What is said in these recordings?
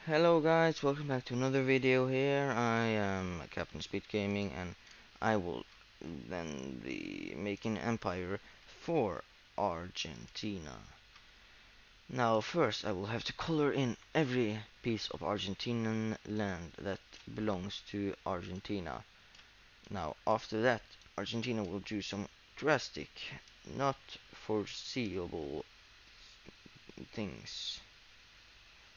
Hello guys, welcome back to another video here. I am Captain Speed Gaming and I will then be making an empire for Argentina. Now first I will have to color in every piece of Argentinian land that belongs to Argentina. Now after that Argentina will do some drastic, not foreseeable things.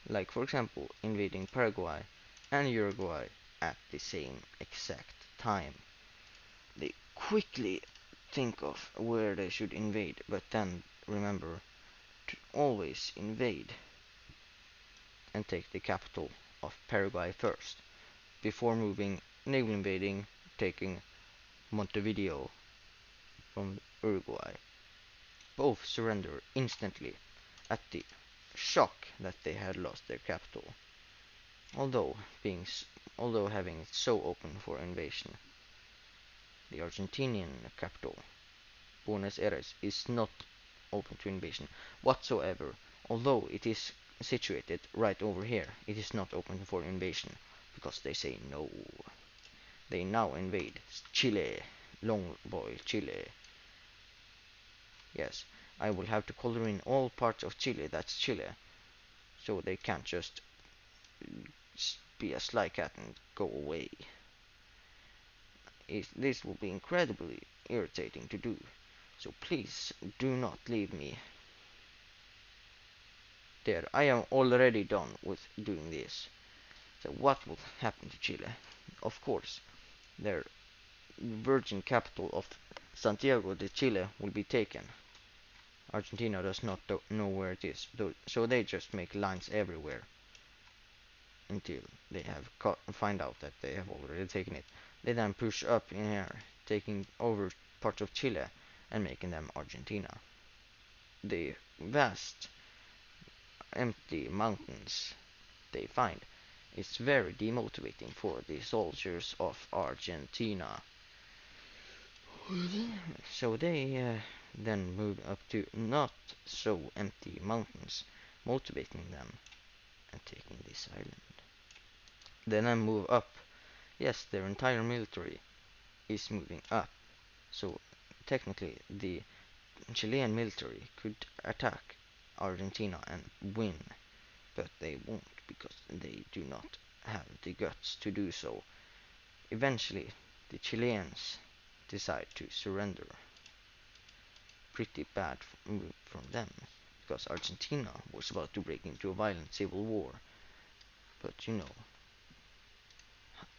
Like for example invading Paraguay and Uruguay at the same exact time. They quickly think of where they should invade, but then remember to always invade and take the capital of Paraguay first, before moving naval invading, taking Montevideo from Uruguay. Both surrender instantly at the shock that they had lost their capital, although being although having it so open for invasion. The Argentinian capital, Buenos Aires, is not open to invasion whatsoever. Although it is situated right over here, it is not open for invasion because they say no. They now invade Chile, long boy Chile. Yes, I will have to color in all parts of Chile, that's Chile, so they can't just be a sly cat and go away. This will be incredibly irritating to do, so please do not leave me. There, I am already done with doing this. So what will happen to Chile? Of course, their virgin capital of Santiago de Chile will be taken. Argentina does not know where it is, so they just make lines everywhere until they have find out that they have already taken it. They then push up in here, taking over parts of Chile and making them Argentina. The vast empty mountains they find is very demotivating for the soldiers of Argentina. So they then move up to not so empty mountains, motivating them and taking this island. Then I move up. Yes, their entire military is moving up. So technically the Chilean military could attack Argentina and win, but they won't because they do not have the guts to do so. Eventually, the Chileans decide to surrender. Pretty bad move from them, because Argentina was about to break into a violent civil war. But you know,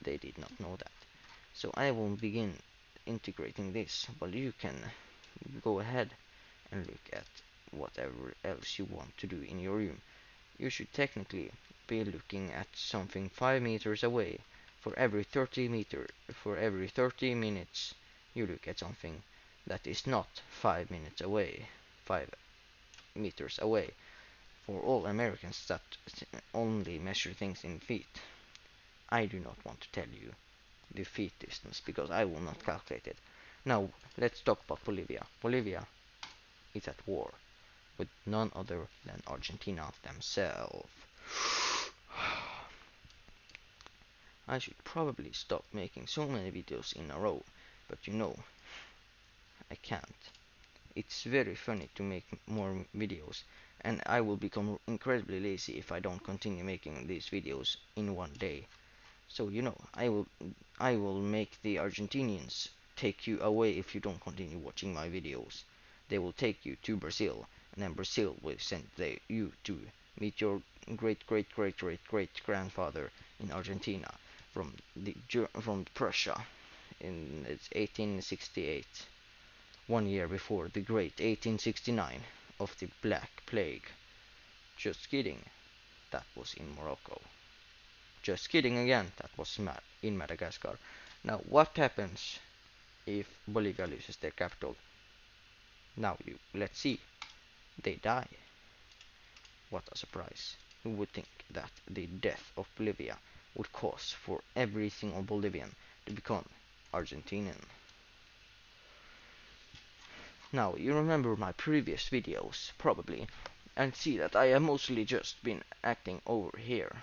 they did not know that. So I will begin integrating this, while you can go ahead and look at whatever else you want to do in your room. You should technically be looking at something 5 meters away. For every 30 minutes you look at something that is not 5 minutes away, 5 meters away. For all Americans that only measure things in feet, I do not want to tell you the feet distance because I will not calculate it. Now let's talk about Bolivia. Bolivia is at war with none other than Argentina themselves. I should probably stop making so many videos in a row, but you know, I can't. It's very funny to make more videos, and I will become incredibly lazy if I don't continue making these videos in one day. So you know, I will make the Argentinians take you away if you don't continue watching my videos. They will take you to Brazil, and then Brazil will send you to meet your great great great great great grandfather in Argentina from Prussia in it's 1868, 1 year before the great 1869 of the Black Plague. Just kidding, that was in Morocco. Just kidding again, that was in Madagascar. Now what happens if Bolivia loses their capital? Now let's see. They die. What a surprise. Who would think that the death of Bolivia would cause for every single Bolivian to become Argentinian? Now you remember my previous videos probably and see that I have mostly just been acting over here.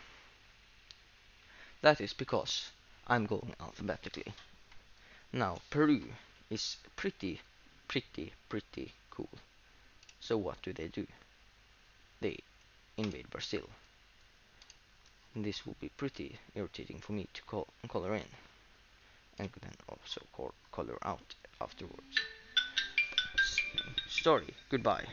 That is because I'm going alphabetically. Now, Peru is pretty cool. So what do? They invade Brazil. This will be pretty irritating for me to color in, and then also color out afterwards. Story, goodbye.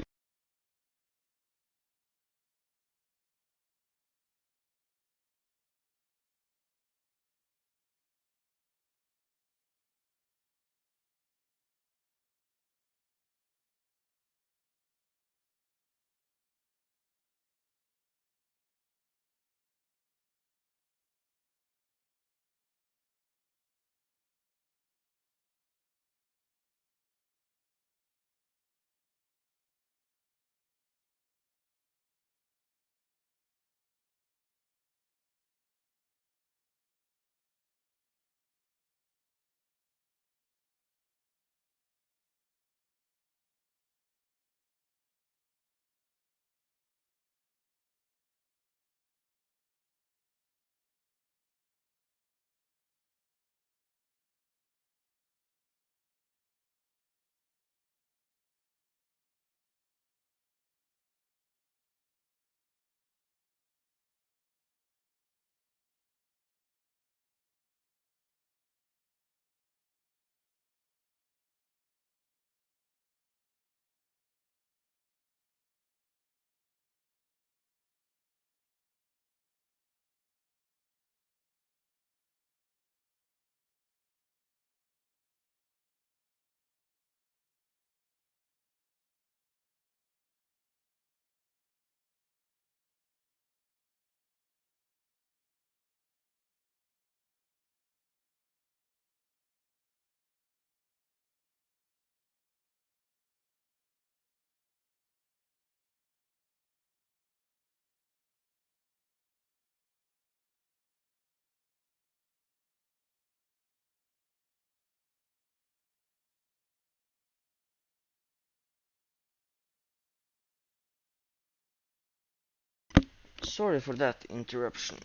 Sorry for that interruption.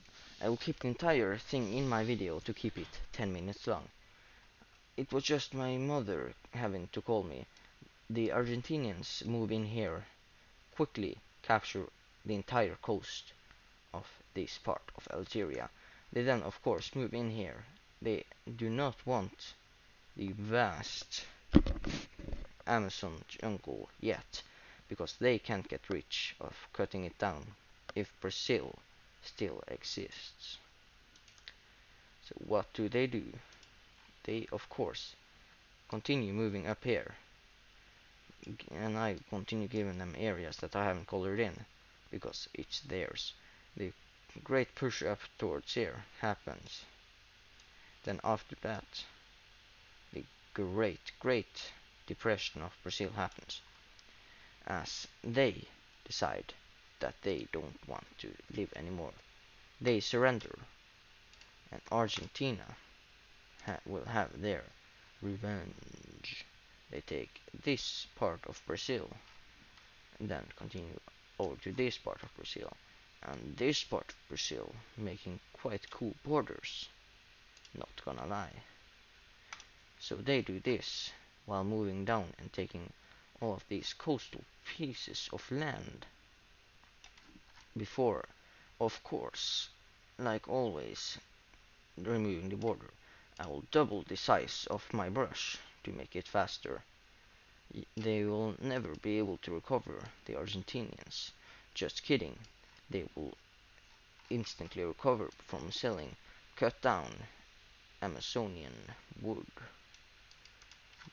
I will keep the entire thing in my video to keep it 10 minutes long. It was just my mother having to call me. The Argentinians move in here, quickly capture the entire coast of this part of Algeria. They then of course move in here. They do not want the vast Amazon jungle yet, because they can't get rich of cutting it down if Brazil still exists. So what do? They of course continue moving up here, and I continue giving them areas that I haven't colored in because it's theirs. The great push up towards here happens. Then after that, the great depression of Brazil happens, as they decide that they don't want to live anymore. They surrender, and Argentina will have their revenge. They take this part of Brazil and then continue over to this part of Brazil and this part of Brazil, making quite cool borders, not gonna lie. So they do this while moving down and taking all of these coastal pieces of land before, of course, like always, removing the border. I will double the size of my brush to make it faster. They will never be able to recover, the Argentinians. Just kidding. They will instantly recover from selling cut down Amazonian wood.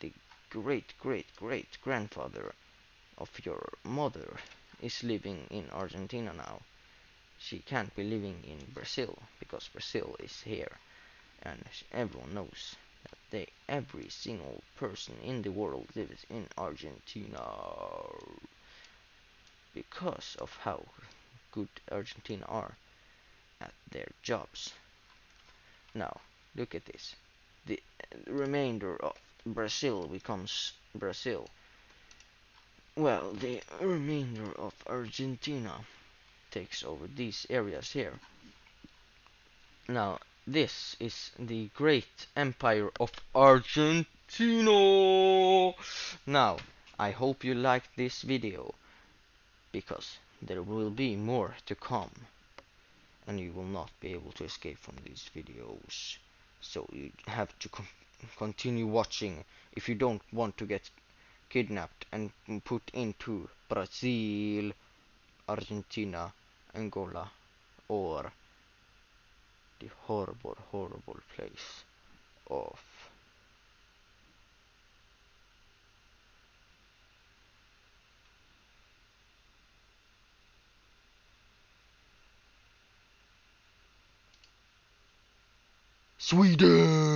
The great grandfather of your mother is living in Argentina now. She can't be living in Brazil because Brazil is here, and everyone knows that every single person in the world lives in Argentina because of how good Argentina are at their jobs. Now, look at this. The remainder of Brazil becomes Brazil. Well, the remainder of Argentina takes over these areas here. Now, This is the great empire of Argentina. Now, I hope you liked this video, because there will be more to come, and you will not be able to escape from these videos. So you have to continue watching if you don't want to get kidnapped and put into Brazil, Argentina, Angola, or the horrible, horrible place of Sweden.